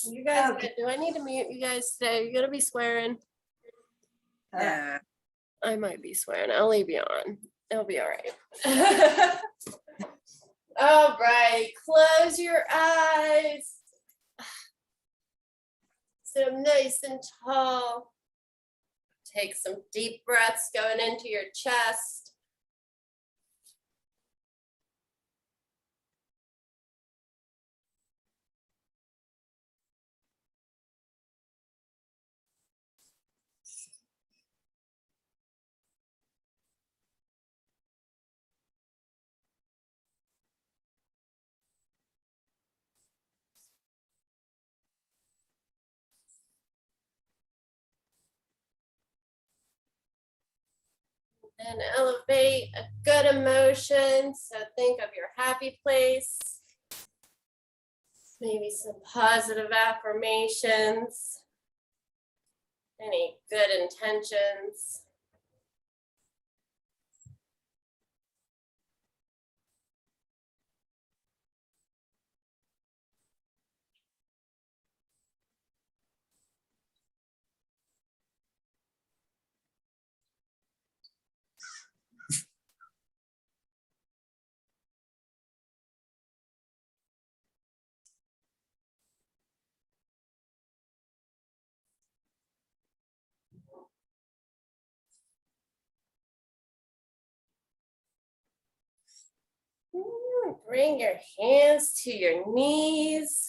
You guys, do I need to mute you guys today? You're gonna be swearing. I might be swearing. I'll leave you on. It'll be all right. All right, close your eyes. Sit up nice and tall. Take some deep breaths going into your chest. And elevate a good emotion. So think of your happy place. Maybe some positive affirmations. Any good intentions. Bring your hands to your knees.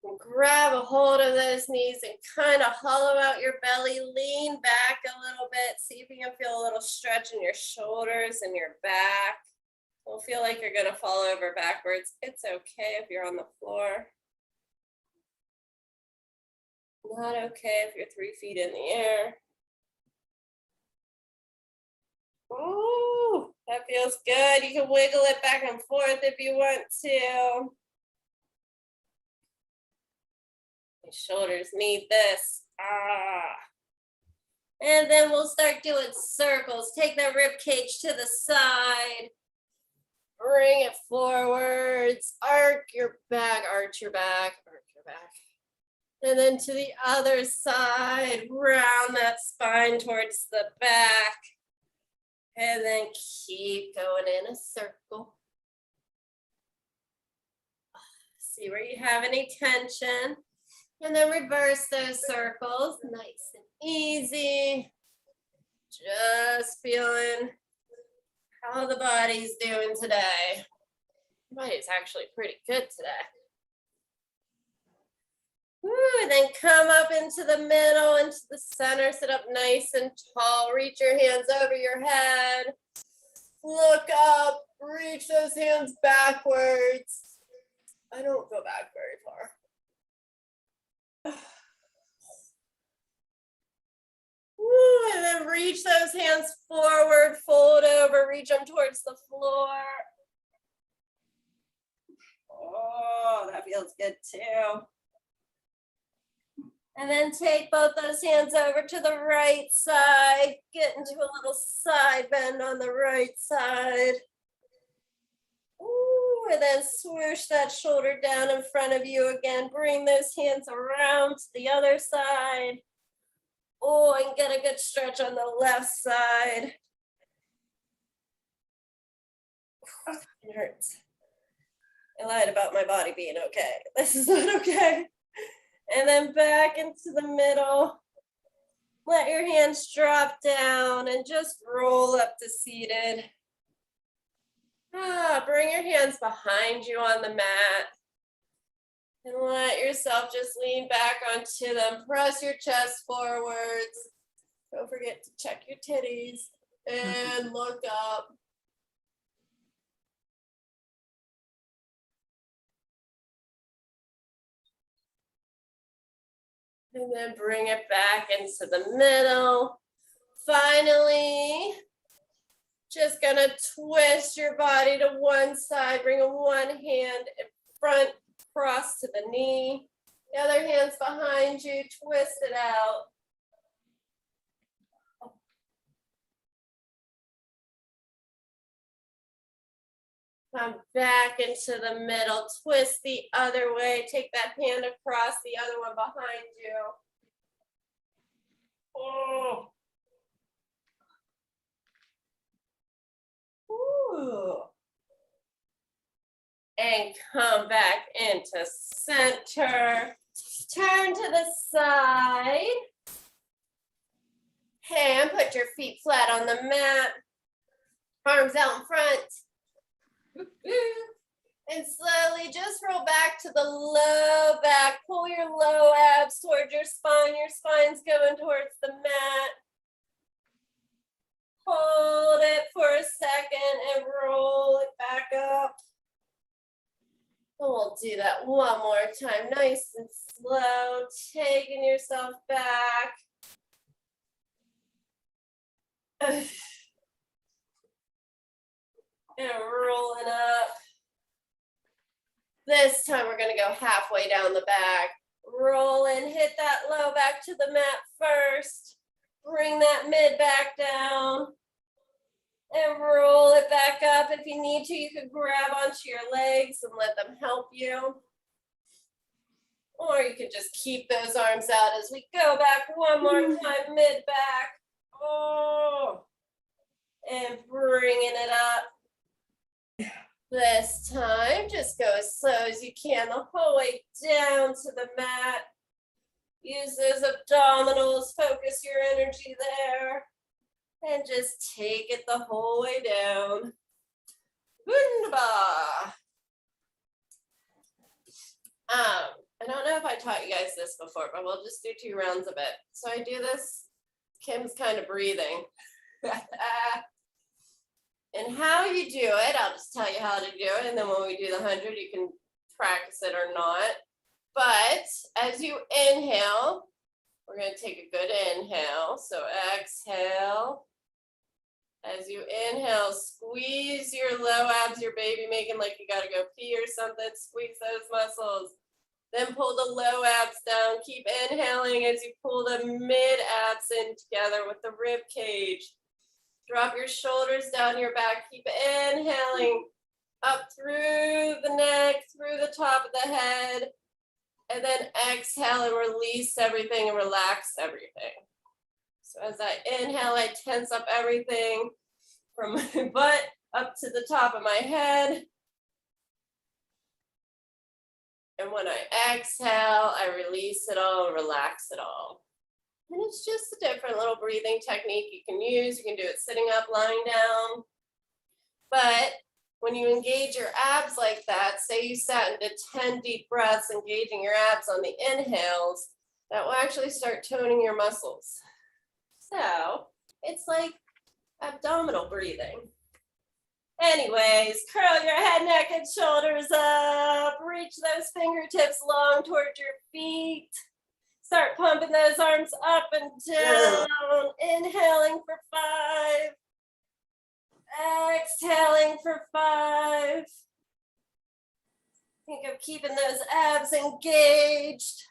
And grab a hold of those knees and kind of hollow out your belly. Lean back a little bit. See if you can feel a little stretch in your shoulders and your back. Don't feel like you're gonna fall over backwards. It's okay if you're on the floor. Not okay if you're 3 feet in the air. Ooh, that feels good. You can wiggle it back and forth if you want to. Your shoulders need this. And then we'll start doing circles. Take that rib cage to the side. Bring it forwards. Arch your back, arch your back, arch your back. And then to the other side, round that spine towards the back. And then keep going in a circle. See where you have any tension. And then reverse those circles, nice and easy. Just feeling how the body's doing today. The body's actually pretty good today. Woo, then come up into the middle, into the center, sit up nice and tall. Reach your hands over your head. Look up, reach those hands backwards. I don't go back very far. Woo, and then reach those hands forward, fold over, reach them towards the floor. Oh, that feels good too. And then take both those hands over to the right side. Get into a little side bend on the right side. Ooh, and then swoosh that shoulder down in front of you again. Bring those hands around to the other side. Oh, and get a good stretch on the left side. It hurts. I lied about my body being okay. This is not okay. And then back into the middle. Let your hands drop down and just roll up to seated. Bring your hands behind you on the mat. And let yourself just lean back onto them. Press your chest forwards. Don't forget to check your titties. And look up. And then bring it back into the middle. Finally, just gonna twist your body to one side. Bring one hand in front, cross to the knee. The other hand's behind you, twist it out. Come back into the middle, twist the other way, take that hand across, the other one behind you. Oh. Ooh. And come back into center. Turn to the side. And put your feet flat on the mat. Arms out in front. And slowly just roll back to the low back. Pull your low abs towards your spine. Your spine's going towards the mat. Hold it for a second and roll it back up. And we'll do that one more time. Nice and slow. Taking yourself back. And rolling up. This time we're going to go halfway down the back. Roll and hit that low back to the mat first. Bring that mid back down. And roll it back up. If you need to, you could grab onto your legs and let them help you. Or you could just keep those arms out as we go back one more time, mid back. Oh. And bringing it up. This time, just go as slow as you can the whole way down to the mat. Use those abdominals, focus your energy there. And just take it the whole way down. Wunderbar. I don't know if I taught you guys this before, but we'll just do 2 rounds of it. So I do this. Kim's kind of breathing. And how you do it, I'll just tell you how to do it. And then when we do the 100, you can practice it or not. But as you inhale, we're going to take a good inhale. So exhale. As you inhale, squeeze your low abs, your baby making like you got to go pee or something. Squeeze those muscles. Then pull the low abs down. Keep inhaling as you pull the mid abs in together with the rib cage. Drop your shoulders down your back. Keep inhaling up through the neck, through the top of the head. And then exhale and release everything and relax everything. So as I inhale, I tense up everything from my butt up to the top of my head. And when I exhale, I release it all and relax it all. And it's just a different little breathing technique you can use. You can do it sitting up, lying down. But when you engage your abs like that, say you sat into 10 deep breaths, engaging your abs on the inhales, that will actually start toning your muscles. So it's like abdominal breathing. Anyways, curl your head, neck, and shoulders up. Reach those fingertips long towards your feet. Start pumping those arms up and down. Inhaling for 5. Exhaling for 5. Think of keeping those abs engaged.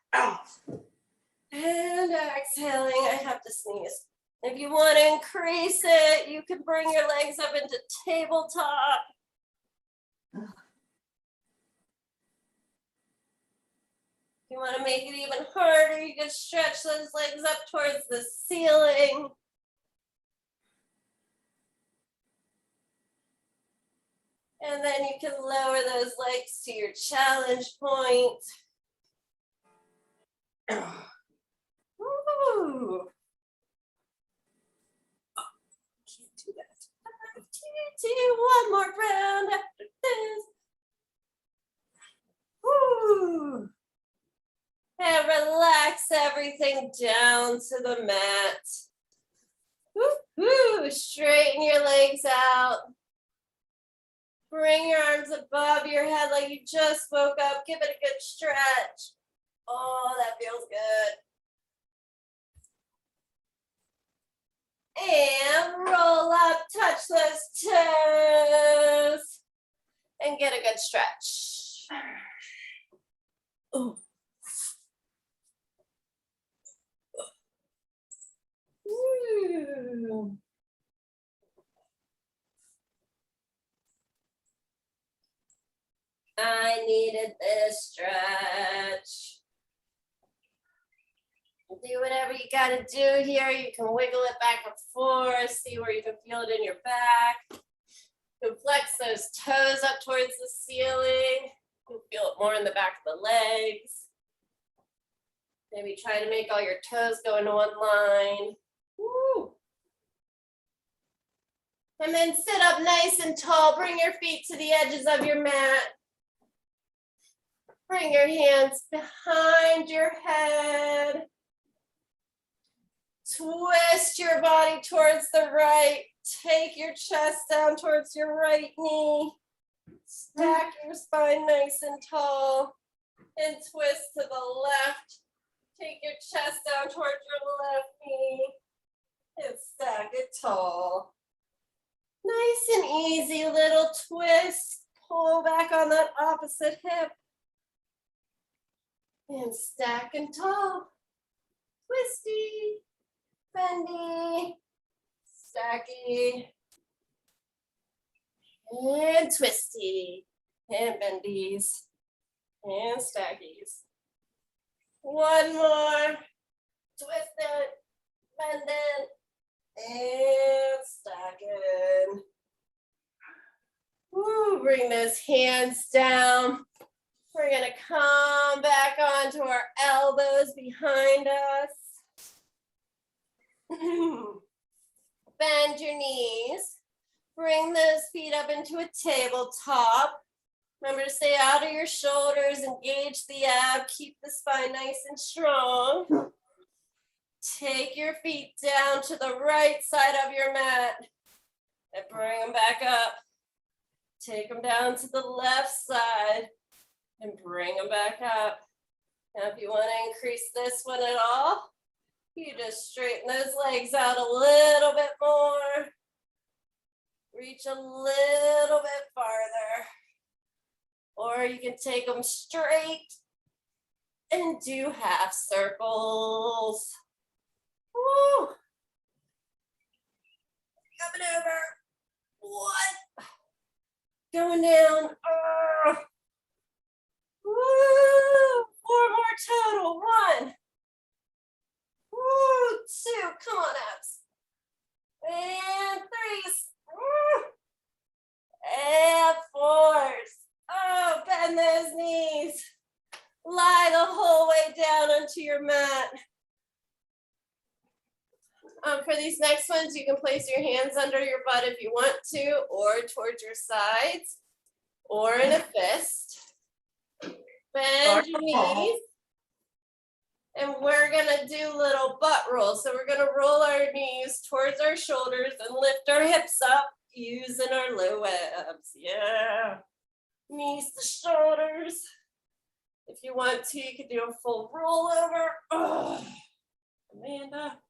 And exhaling, I have to sneeze. If you want to increase it, you can bring your legs up into tabletop. If you want to make it even harder, you can stretch those legs up towards the ceiling. And then you can lower those legs to your challenge point. Ooh. Can't do that. 1 more round after this. Ooh. And relax everything down to the mat. Woo-hoo. Straighten your legs out. Bring your arms above your head like you just woke up. Give it a good stretch. Oh, that feels good. And roll up, touch those toes. And get a good stretch. Ooh. Ooh. I needed this stretch. Do whatever you gotta do here. You can wiggle it back and forth, see where you can feel it in your back. You can flex those toes up towards the ceiling. You can feel it more in the back of the legs. Maybe try to make all your toes go into one line. Woo. And then sit up nice and tall. Bring your feet to the edges of your mat. Bring your hands behind your head. Twist your body towards the right. Take your chest down towards your right knee. Stack your spine nice and tall. And twist to the left. Take your chest down towards your left knee. And stack it tall. Nice and easy little twist. Pull back on that opposite hip. And stack and tall. Twisty. Bendy, stacky, and twisty, and bendies, and stackies. One more, twist it, bend it, and stack it. Woo, bring those hands down. We're gonna come back onto our elbows behind us. Bend your knees. Bring those feet up into a tabletop. Remember to stay out of your shoulders, engage the ab, keep the spine nice and strong. Take your feet down to the right side of your mat and bring them back up. Take them down to the left side and bring them back up. Now, if you want to increase this one at all, you just straighten those legs out a little bit more. Reach a little bit farther. Or you can take them straight and do half circles. Woo. Coming over. One. Going down. Woo. 4 more total. 1. Woo, 2, come on, abs. And 3s. Woo. And 4s. Oh, bend those knees. Lie the whole way down onto your mat. For these next ones, you can place your hands under your butt if you want to, or towards your sides, or in a fist. Bend your knees. And we're gonna do little butt rolls. So we're gonna roll our knees towards our shoulders and lift our hips up using our low abs. Yeah. Knees to shoulders. If you want to, you can do a full rollover. Oh. Amanda.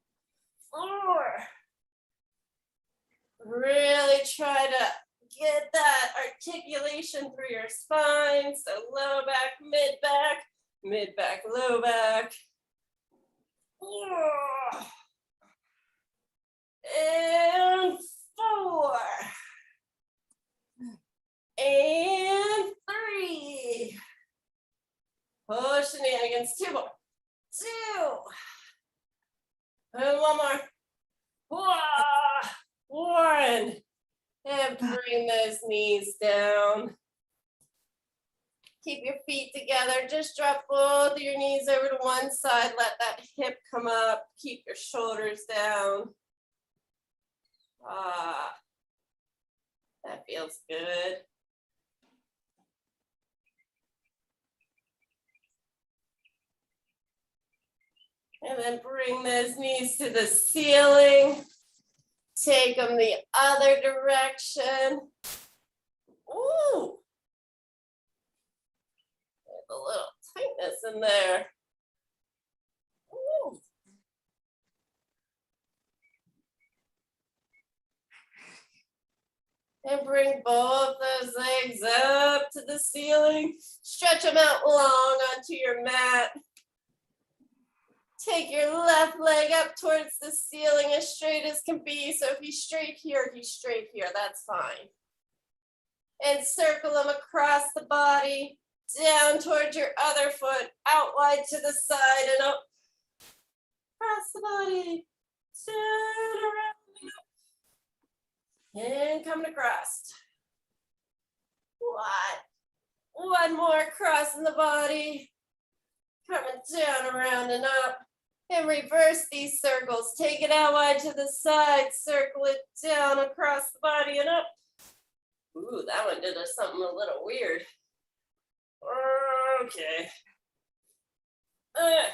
4. Really try to get that articulation through your spine. So low back, mid back, low back. And 4. And 3. Push shenanigans. 2 more. 2. And 1 more. 1. And bring those knees down. Keep your feet together. Just drop both of your knees over to one side. Let that hip come up. Keep your shoulders down. That feels good. And then bring those knees to the ceiling. Take them the other direction. Ooh. There's a little tightness in there. Ooh. And bring both those legs up to the ceiling. Stretch them out long onto your mat. Take your left leg up towards the ceiling as straight as can be. So if he's straight here, he's straight here. That's fine. and circle them across the body, down towards your other foot, out wide to the side and up, across the body, down, around, and coming across. One more, crossing the body, coming down, around and up, and reverse these circles. Take it out wide to the side, circle it down across the body and up. Ooh, that one did something a little weird. Okay. All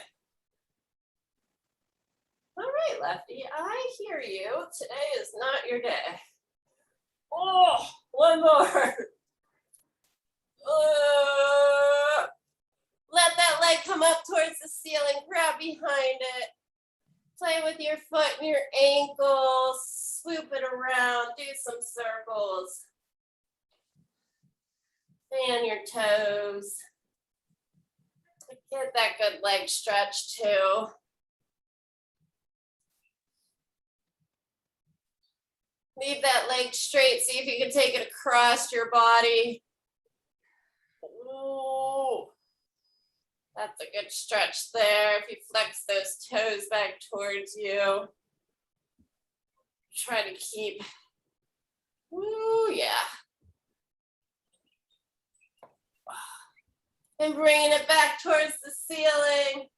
right, Lefty, I hear you. Today is not your day. Oh, one more. Let that leg come up towards the ceiling, grab behind it. Play with your foot and your ankle, swoop it around, do some circles. Fan your toes. Get that good leg stretch too. Leave that leg straight. See if you can take it across your body. Ooh. That's a good stretch there. If you flex those toes back towards you. Try to keep, ooh, yeah. And bringing it back towards the ceiling.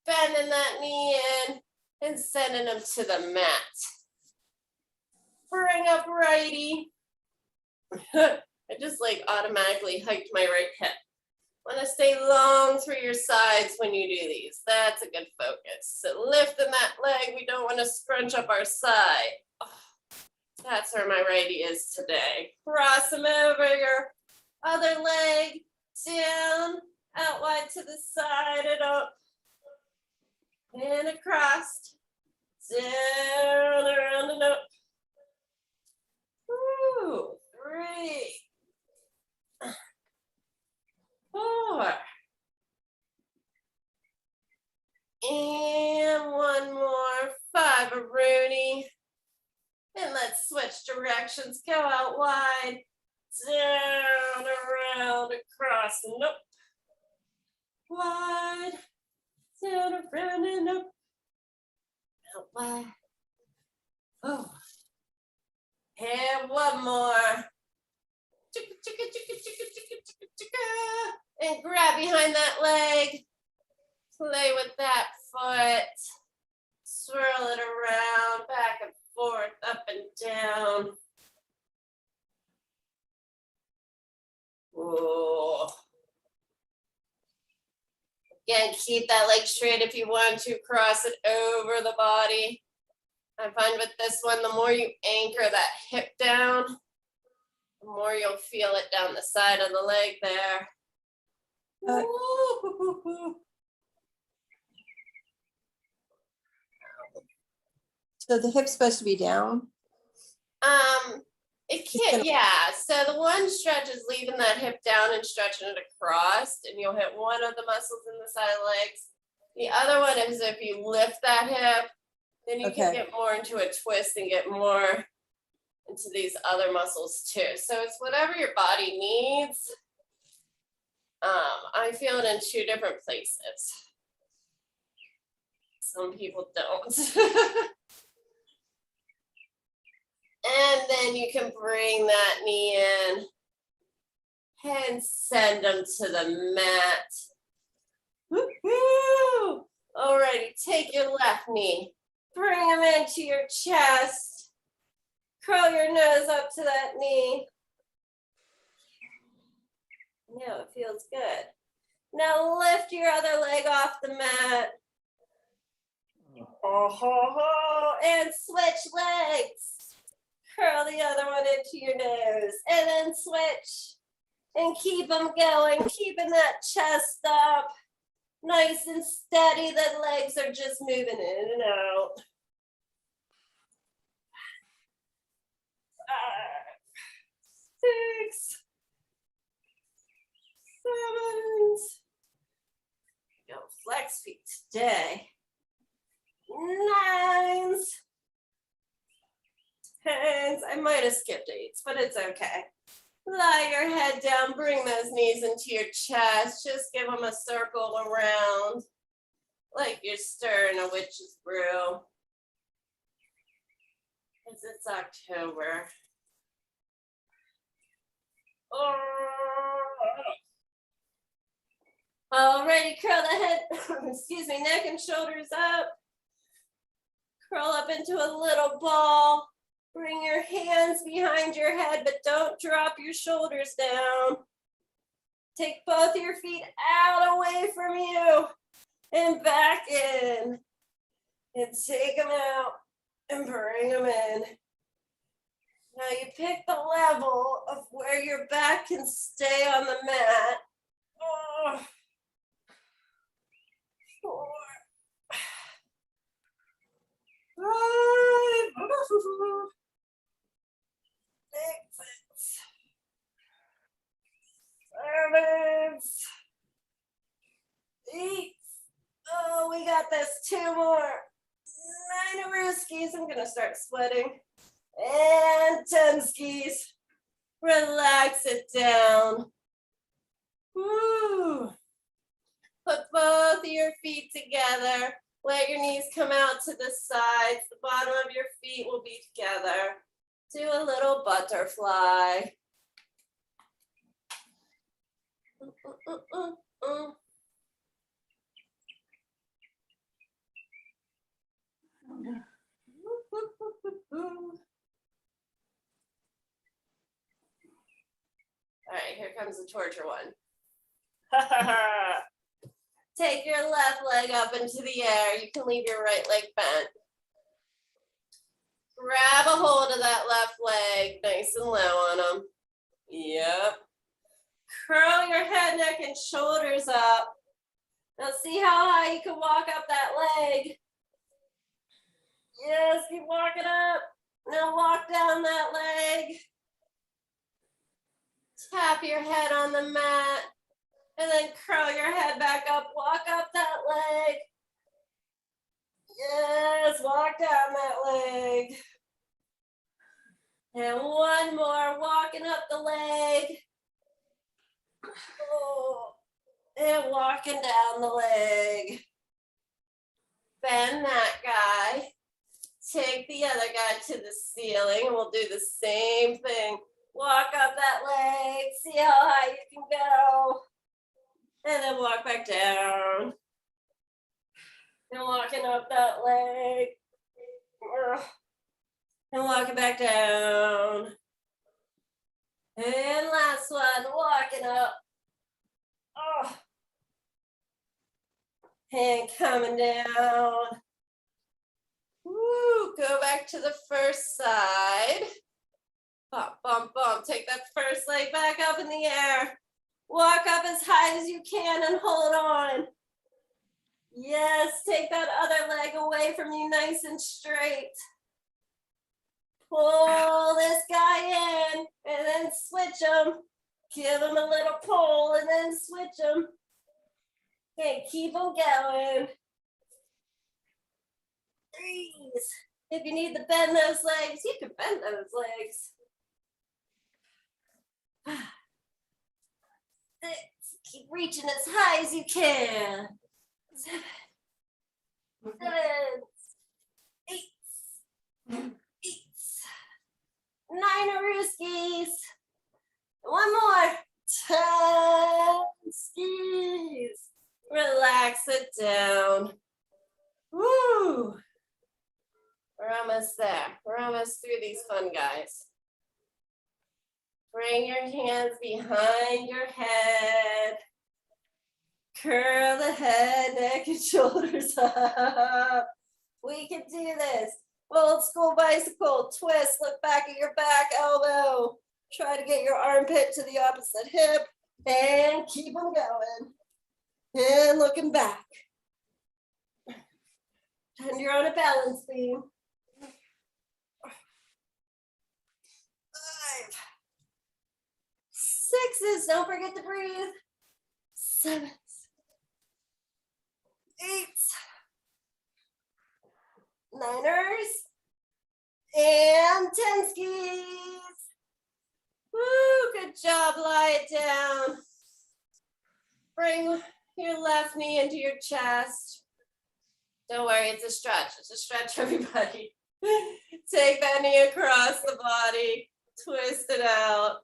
Bending that knee in and sending them to the mat. Bring up righty. I just like automatically hiked my right hip. Want to stay long through your sides when you do these. That's a good focus. So lifting that leg, we don't want to scrunch up our side. Oh, that's where my righty is today. Cross them over your other leg, down, out wide to the side and up, and across, down, around and up. 2, 3, 4. And one more, 5, a Rooney. And let's switch directions, go out wide, down, around, across, and up. Wide, down, around, and up. Out wide. Oh. And one more. And grab behind that leg. Play with that foot. Swirl it around, back and forth, up and down. Ooh. Again, keep that leg straight if you want to. Cross it over the body. I find with this one, the more you anchor that hip down, the more you'll feel it down the side of the leg there. So the hip's supposed to be down? It can't, yeah. So the one stretch is leaving that hip down and stretching it across, and you'll hit one of the muscles in the side of the legs. The other one is if you lift that hip, then you can get more into a twist and get more into these other muscles too. So it's whatever your body needs. I feel it in 2 different places. Some people don't. And then you can bring that knee in and send them to the mat. Woo-hoo! Alrighty, take your left knee. Bring them into your chest. Curl your nose up to that knee. Now it feels good. Now lift your other leg off the mat. And switch legs. Curl the other one into your nose. And then switch. And keep them going. Keeping that chest up. Nice and steady. The legs are just moving in and out. 5, 6, 7. Go flex feet today. 9s. 10s. I might have skipped 8s, but it's okay. Lie your head down, bring those knees into your chest. Just give them a circle around like you're stirring a witch's brew. Because it's October. Alrighty, curl the head, excuse me, neck and shoulders up. Curl up into a little ball. Bring your hands behind your head, but don't drop your shoulders down. Take both your feet out away from you and back in. And take them out and bring them in. Now you pick the level of where your back can stay on the mat. 4, 5, 6, 7, 8. Oh, we got this. 2 more. 9 Aruskis. I'm gonna start sweating. And 10 skis. Relax it down. Woo. Put both of your feet together. Let your knees come out to the sides. The bottom of your feet will be together. Do a little butterfly. All right, here comes the torture one. Take your left leg up into the air. You can leave your right leg bent. Grab a hold of that left leg, nice and low on them. Yep. Curl your head, neck, and shoulders up. Now see how high you can walk up that leg. Yes, keep walking up. Now walk down that leg. Tap your head on the mat. And then curl your head back up. Walk up that leg. Yes, walk down that leg. And one more, walking up the leg. Oh, and walking down the leg. Bend that guy. Take the other guy to the ceiling, and we'll do the same thing. Walk up that leg, see how high you can go. And then walk back down. And walking up that leg. And walking back down. And last one, walking up. Oh. And coming down. Woo, go back to the first side. Bump, bump, bump. Take that first leg back up in the air. Walk up as high as you can and hold on. Yes, take that other leg away from you nice and straight. Pull this guy in and then switch him. Give him a little pull and then switch him. Okay, keep him going. 3. If you need to bend those legs, you can bend those legs. 6. Keep reaching as high as you can. 7, 8, 9 Aruskis. One more. 10 skis. Relax it down. Woo. We're almost there. We're almost through these fun guys. Bring your hands behind your head. Curl the head, neck, and shoulders up. We can do this. Old school bicycle. Twist, look back at your back elbow. Try to get your armpit to the opposite hip. And keep them going. And looking back. And you're on a balance beam. 5, 6s, don't forget to breathe. 7, 8, 9ers, and 10 skis. Woo, good left knee into your chest. Don't worry, it's a stretch. It's a stretch, everybody. Take that knee across the body. Twist it out.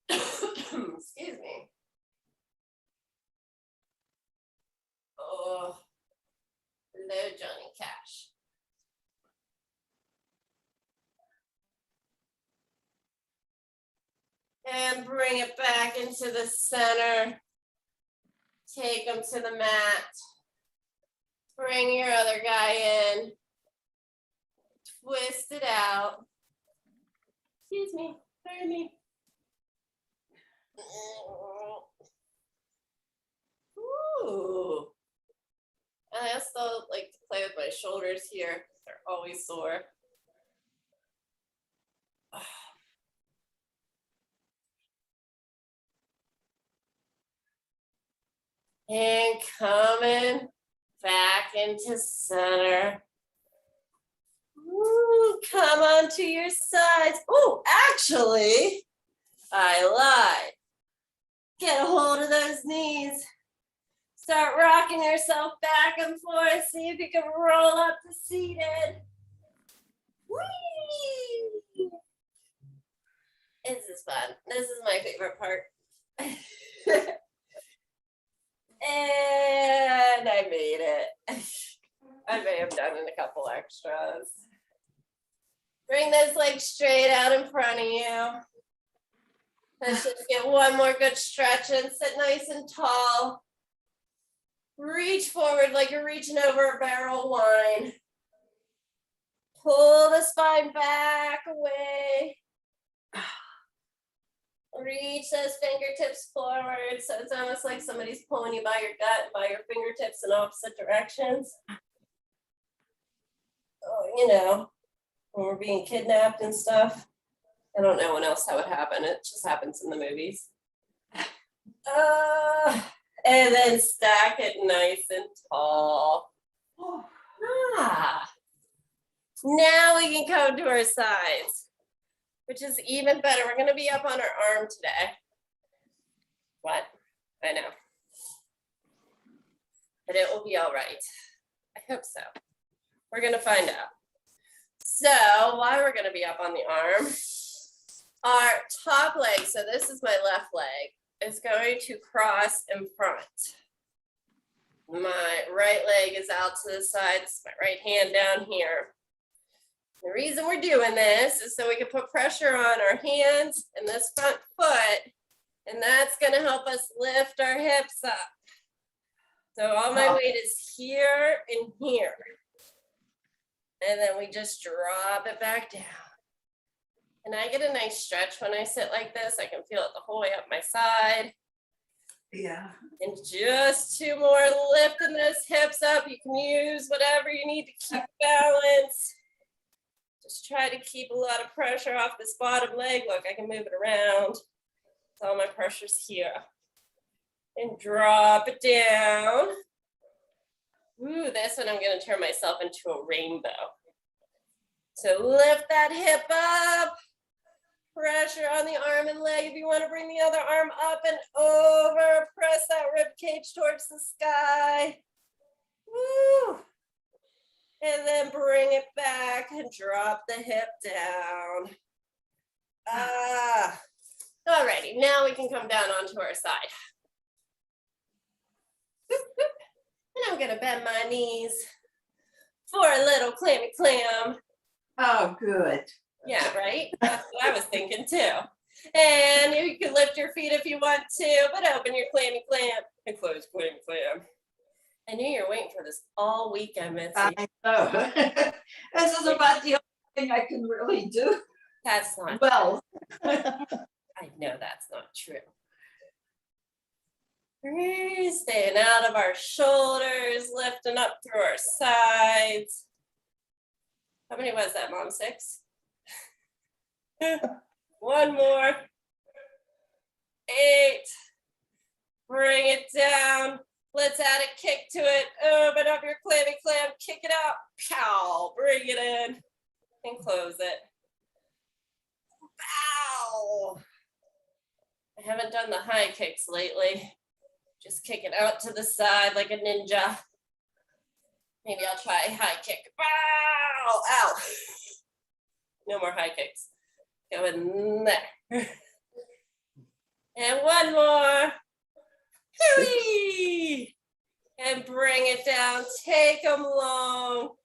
Excuse me. Oh, hello, Johnny Cash. And bring it back into the center. Take them to the mat. Bring your other guy in. Twist it out. Excuse me, pardon me. Ooh. And I also like to play with my shoulders here. They're always sore. And coming back into center. Ooh, come onto your sides. Oh, actually, I lied. Get a hold of those knees. Start rocking yourself back and forth. See if you can roll up to seated. Whee! This is fun. This is my favorite part. And I made it. I may have done a couple extras. Bring those legs straight out in front of you. Let's just get one more good stretch and sit nice and tall. Reach forward like you're reaching over a barrel of wine. Pull the spine back away. Reach those fingertips forward. So it's almost like somebody's pulling you by your gut, by your fingertips in opposite directions. Oh, you know, when we're being kidnapped and stuff. I don't know when else that would happen. It just happens in the movies. And then stack it nice and tall. Now we can come to our sides, which is even better. We're going to be up on our arm today. What? I know. But it will be all right. I hope so. We're going to find out. So while we're going to be up on the arm, our top leg, so this is my left leg, is going to cross in front. My right leg is out to the side. It's my right hand down here. The reason we're doing this is so we can put pressure on our hands and this front foot, and that's going to help us lift our hips up. So all my weight is here and here. And then we just drop it back down. And I get a nice stretch when I sit like this. I can feel it the whole way up my side. Yeah. And just two more, lifting those hips up. You can use whatever you need to keep balance. Just try to keep a lot of pressure off this bottom leg. Look, I can move it around. So all my pressure's here. And drop it down. Ooh, this one I'm going to turn myself into a rainbow. So lift that hip up. Pressure on the arm and leg. If you want to bring the other arm up and over, press that rib cage towards the sky. Woo. And then bring it back and drop the hip down. Alrighty, now we can come down onto our side. Whoop, whoop. And I'm gonna bend my knees for a little clammy clam. Oh, good. Yeah, right? That's what I was thinking too. And you can lift your feet if you want to, but open your clammy clam and close clammy clam. I knew you were waiting for this all weekend, Mitzi. I know. This is about the only thing I can really do. That's not Well. I know that's not true. Staying out of our shoulders, lifting up through our sides. How many was that, Mom? 6? One more. 8. Bring it down. Let's add a kick to it. Open up your clammy clam. Kick it out. Pow. Bring it in. And close it. Pow. I haven't done the high kicks lately. Just kick it out to the side like a ninja. Maybe I'll try a high kick. Ow, ow. No more high kicks. Go in there. And one more. Hooey! And bring it down. Take them long.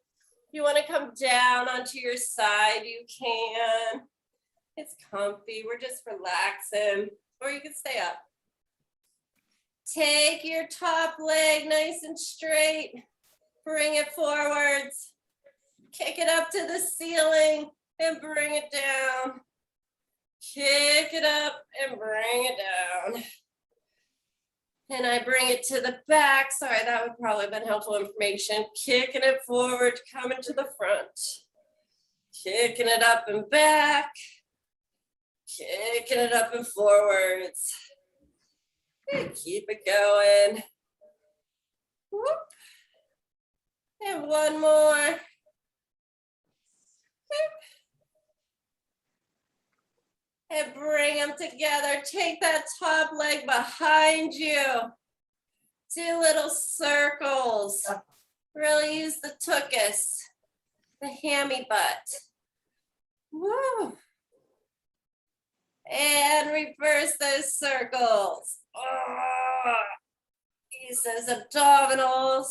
If you want to come down onto your side, you can. It's comfy. We're just relaxing. Or you can stay up. Take your top leg nice and straight. Bring it forwards. Kick it up to the ceiling and bring it down. Kick it up and bring it down. And I bring it to the back. Sorry, that would probably have been helpful information. Kicking it forward, coming to the front. Kicking it up and back. Kicking it up and forwards. And keep it going. Whoop. And one more. Whoop. And bring them together. Take that top leg behind you. Do little circles. Really use the tuchus, the hammy butt. Woo. And reverse those circles. Use those abdominals.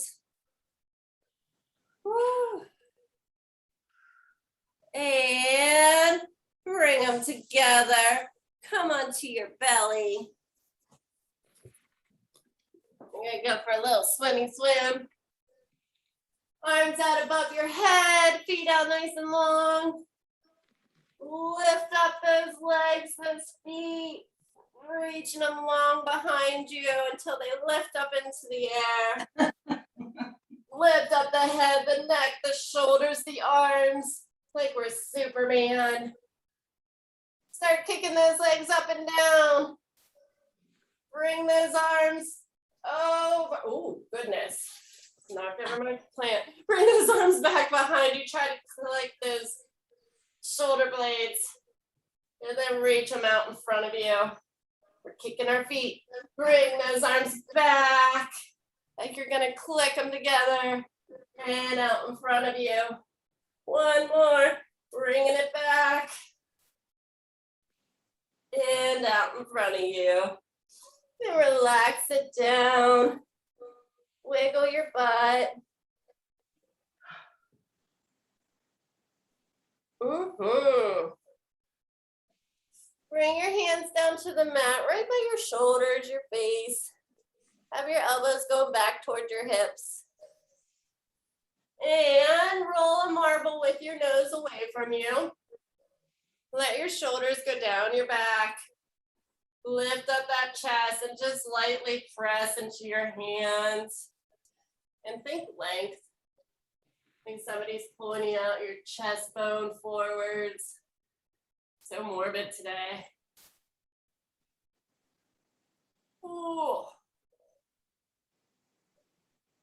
Woo. And bring them together. Come onto your belly. You're gonna go for a little swimmy swim. Arms out above your head, feet out nice and long. Lift up those legs, those feet, reaching them long behind you until they lift up into the air. Lift up the head, the neck, the shoulders, the arms, like we're Superman. Start kicking those legs up and down. Bring those arms over. Oh, goodness. Knocked over my plant. Bring those arms back behind you. Try to collect those shoulder blades. And then reach them out in front of you. We're kicking our feet. Bring those arms back. Like you're going to click them together. And out in front of you. One more. Bringing it back. And out in front of you. And relax it down. Wiggle your butt. Bring your hands down to the mat, right by your shoulders, your face. Have your elbows go back towards your hips. And roll a marble with your nose away from you. Let your shoulders go down your back. Lift up that chest and just lightly press into your hands. And think length. Think somebody's pulling you out your chest bone forwards. So morbid today. Ooh.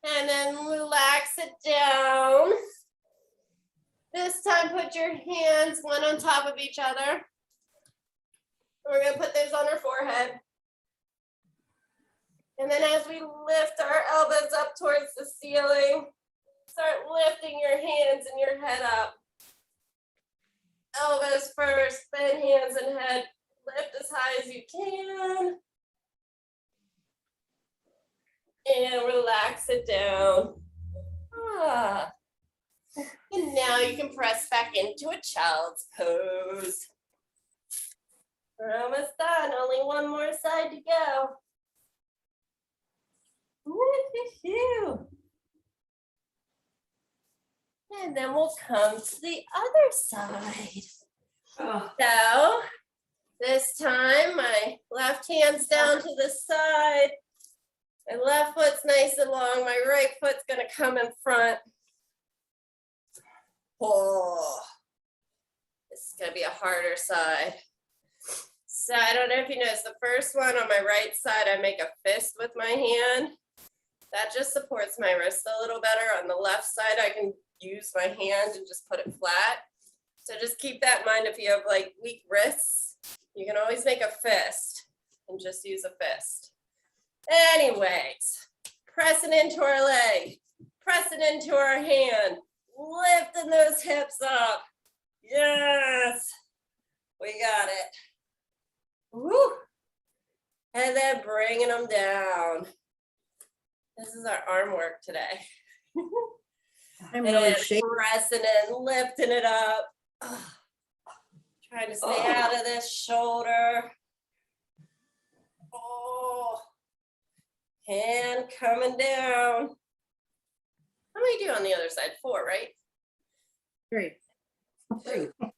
And then relax it down. This time put your hands one on top of each other. We're going to put those on our forehead. And then as we lift our elbows up towards the ceiling, start lifting your hands and your head up. Elbows first, then hands and head. Lift as high as you can. And relax it down. And now you can press back into a child's pose. We're almost done. Only one more side to go. Woo-hoo-hoo. And then we'll come to the other side. Oh. So this time my left hand's down to the side. My left foot's nice and long. My right foot's gonna come in front. Oh, this is gonna be a harder side. So I don't know if you noticed, the first one on my right side, I make a fist with my hand. That just supports my wrist a little better. On the left side, I can use my hand and just put it flat. So just keep that in mind. If you have like weak wrists, you can always make a fist and just use a fist. Anyways, pressing into our leg, pressing into our hand, lifting those hips up. Yes, we got it. Woo. And then bringing them down. This is our arm work today. I'm really And shaking. pressing and lifting it up. Ugh. Trying to stay out of this shoulder. Oh. Hand coming down. How many do on the other side? 4, right? 3.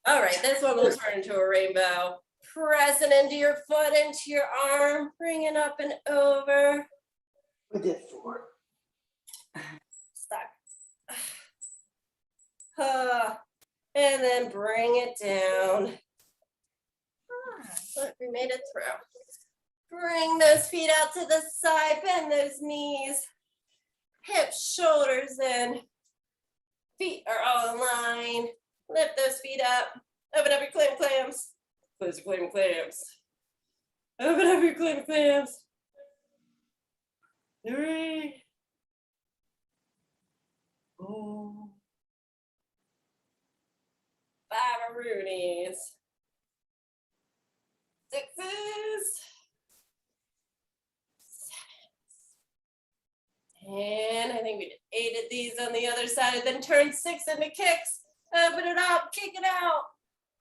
All right, this one will turn into a rainbow. Pressing into your foot, into your arm, bringing up and over. We did 4. Stuck. And then bring it down. Look, we made it through. Bring those feet out to the side, bend those knees, hips, shoulders in. Feet are all in line. Lift those feet up. Open up your clams. Close your clams. Open up your clams. 3. 4. 5 Roonies. 6s. 7s. I think we did 8 of these on the other side, then turn 6 into kicks. Open it up, kick it out,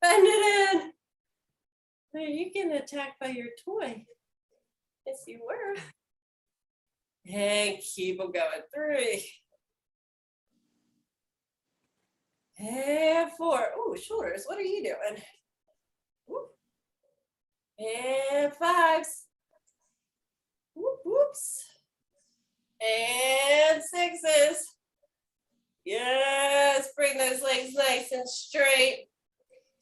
bend it in. Are you getting attacked by your toy? Yes, you were. And keep them going. 3. And 4. Ooh, shoulders, what are you doing? Whoop. And 5s. Whoop, whoops. And 6s. Yes, bring those legs nice and straight.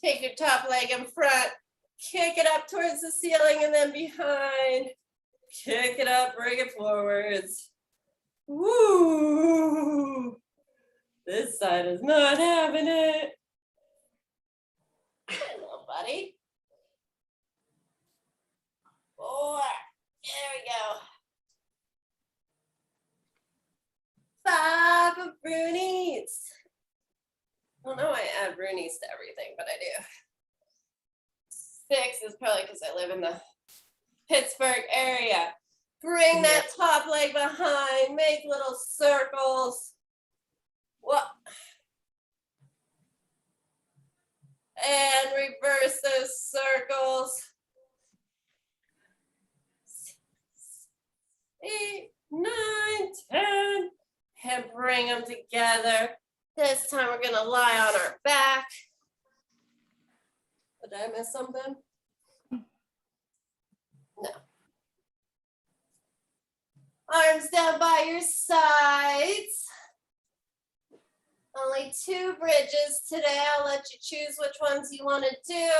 Take your top leg in front. Kick it up towards the ceiling and then behind. Kick it up, bring it forwards. Woo! This side is not having it. Hello, buddy. 4. There we go. 5 of Roonies. I don't know why I add Roonies to everything, but I do. 6 is probably because I live in the Pittsburgh area. Bring that top leg behind, make little circles. What? And reverse those circles. 6, 8, 9, 10. And bring them together. This time we're gonna lie on our back. Did I miss something? No. Arms down by your sides. Only 2 bridges today. I'll let you choose which ones you want to do.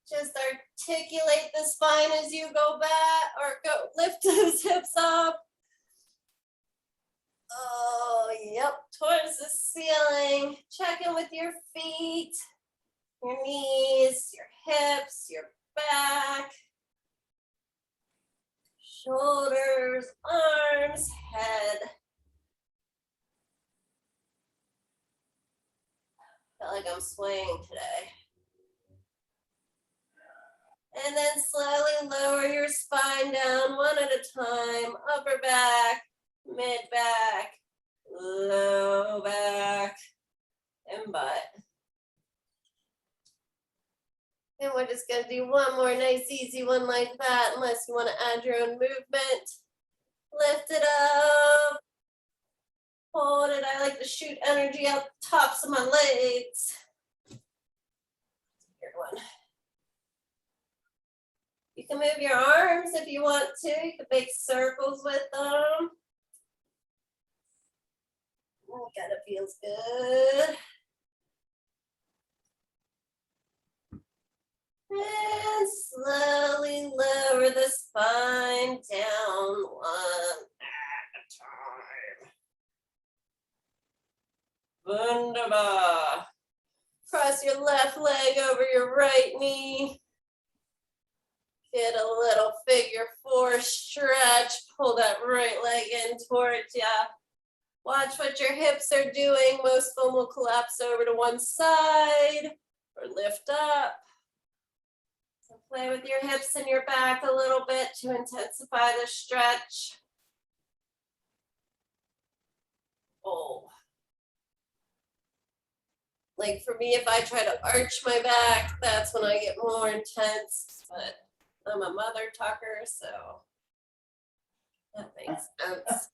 Just articulate the spine as you go back or go lift those hips up. Oh, yep, towards the ceiling. Check in with your feet, your knees, your hips, your back, shoulders, arms, head. I feel like I'm swaying today. And then slowly lower your spine down one at a time. Upper back, mid back, low back, and butt. And we're just gonna do one more nice easy one like that, unless you wanna add your own movement. Lift it up, hold it. I like to shoot energy out the tops of my legs. Here one. You can move your arms if you want to. You can make circles with them. Oh, God, it feels good. And slowly lower the spine down one at a time. Wunderbar. Cross your left leg over your right knee. Get a little figure 4 stretch. Pull that right leg in towards ya. Watch what your hips are doing. Most of them will collapse over to one side or lift up. So play with your hips and your back a little bit to intensify the stretch. Oh. Like for me, if I try to arch my back, that's when I get more intense, but I'm a mother tucker, so that makes sense.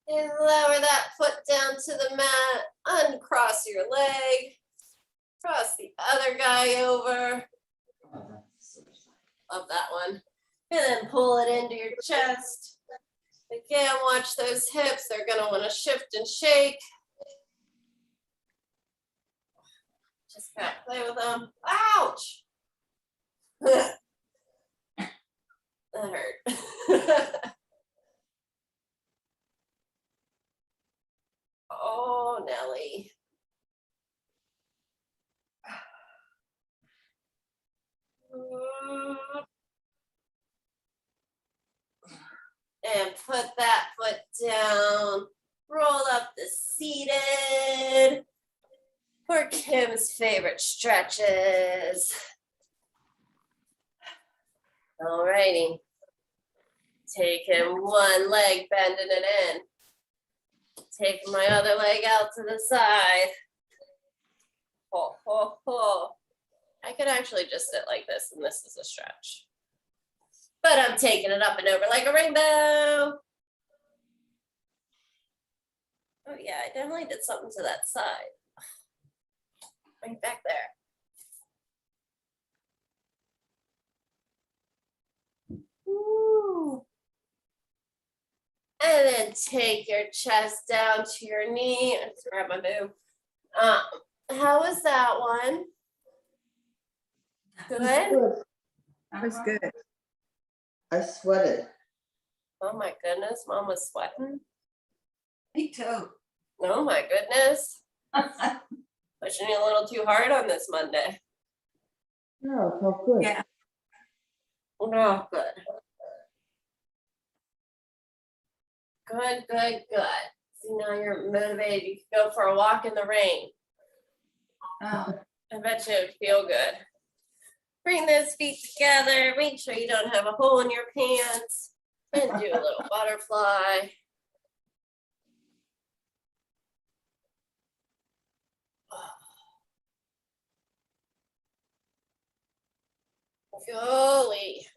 And lower that foot down to the mat, uncross your leg, cross the other guy over. Love that one. And then pull it into your chest. Again, watch those hips. They're gonna wanna shift and shake. Just gotta play with them. Ouch! That hurt. Oh, Nelly. And put that foot down. Roll up the seated. For Kim's favorite stretches. Alrighty. Taking one leg, bending it in. Taking my other leg out to the side. Ho, ho, ho. I could actually just sit like this, and this is a stretch. But I'm taking it up and over like a rainbow. Oh yeah, I definitely did something to that side. Right back there. Ooh. And then take your chest down to your knee. Let's grab my boob. How was that one? Good? That was good. I sweated. Oh my goodness, Mom was sweating. Me too. Oh my goodness. Pushing you a little too hard on this Monday. No, it felt good. Yeah. Oh, good. Good, good, good. See, now you're motivated. You can go for a walk in the rain. Oh, I bet you it'd feel good. Bring those feet together. Make sure you don't have a hole in your pants. And do a little butterfly. Golly.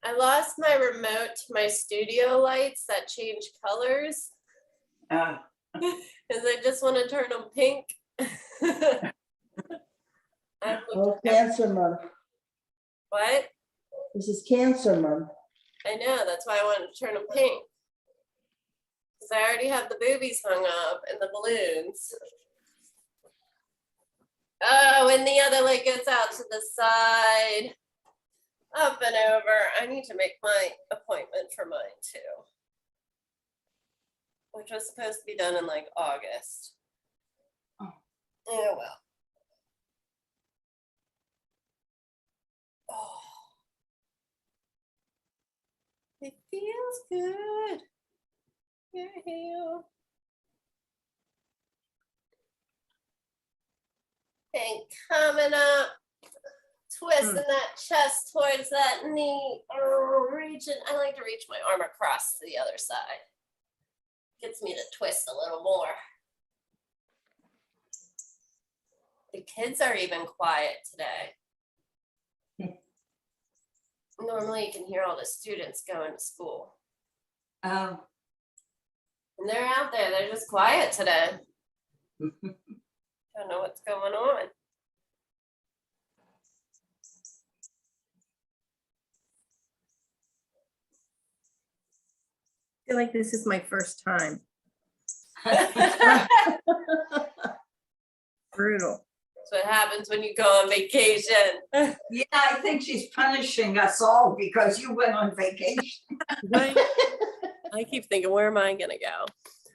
I lost my remote to my studio lights that change colors. Because I just want to turn them pink. Oh, Cancer Month. What? This is Cancer Month. I know, that's why I wanted to turn them pink. Because I already have the boobies hung up and the balloons. Oh, and the other leg goes out to the side. Up and over. I need to make my appointment for mine too. Which was supposed to be done in like August. Oh. Yeah, well. Oh. It feels good. Your heel. And coming up, twisting that chest towards that knee, reaching. I like to reach my arm across to the other side. Gets me to twist a little more. The kids are even quiet today. Normally you can hear all the students going to school. oh. And they're out there, they're just quiet today. Don't know what's going on. I feel like this is my first time. Brutal. That's what happens when you go on vacation. Yeah, I think she's punishing us all because you went on vacation. Right? I keep thinking, where am I gonna go?